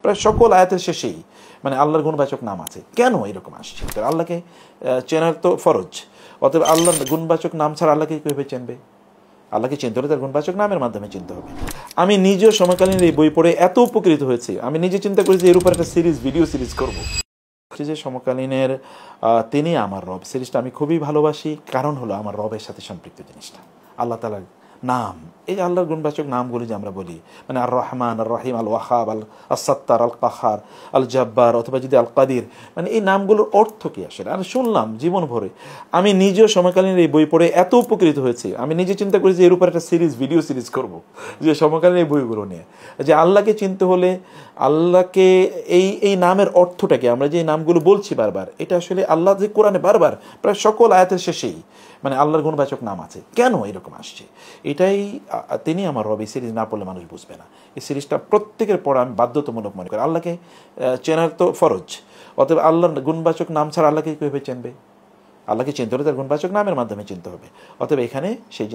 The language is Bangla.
প্রায় সকল আয়াতের শেষেই মানে আল্লাহর গুণবাচক নাম আছে। কেন এরকম আসছে? আল্লাহকে চেনার তো ফরজ, অতএব আল্লাহর গুণবাচক নাম ছাড়া আল্লাহকে কীভাবে চিনবে? আল্লাহকে চিনতে হলে তার গুণবাচক নামের মাধ্যমে চিনতে হবে। আমি নিজেও সমকালীন এই বই পড়ে এত উপকৃত হয়েছি, আমি নিজে চিন্তা করেছি এর উপর একটা ভিডিও সিরিজ করবো। যে সমকালীনের তিনি আমার রব সিরিজটা আমি খুবই ভালোবাসি, কারণ হলো আমার রবের সাথে সম্পৃক্ত জিনিসটা। আল্লাহ তাআলার নাম, এই আল্লাহর গুণবাচক নামগুলি যে আমরা বলি, মানে আর রহমান, আর রহিম, আল ওয়াহাব, আল আসাত্তার, আল কাহার, আল জাব্বার, অথবা যদি আল কাদির, মানে এই নামগুলোর অর্থ কী আসলে আমি শুনলাম জীবন ভরে। আমি নিজেও সমকালীন এই বই পড়ে এত উপকৃত হয়েছি, আমি নিজে চিন্তা করেছি এর উপর একটা ভিডিও সিরিজ করব, যে সমকালীন এই বইগুলো নিয়ে, যে আল্লাহকে চিনতে হলে আল্লাহকে এই নামের অর্থটাকে, আমরা যে নামগুলো বলছি বারবার, এটা আসলে আল্লাহ যে কোরআনে বারবার প্রায় সকল আয়াতের শেষেই মানে আল্লাহর গুণবাচক নাম আছে। কেন এরকম আসছে? এটাই তিনি আমার রব। এই সিরিজ না পড়লে মানুষ বুঝবে না। এই সিরিজটা প্রত্যেকের পড়া আমি বাধ্যতামূলক মনে করি। আল্লাহকে চেনার তো ফরজ, অতএব আল্লাহর গুণবাচক নাম ছাড়া আল্লাহকে কীভাবে চিনবে? আল্লাহকে চিনতে হলে তার গুণবাচক নামের মাধ্যমে চিনতে হবে। অতএব এখানে সেই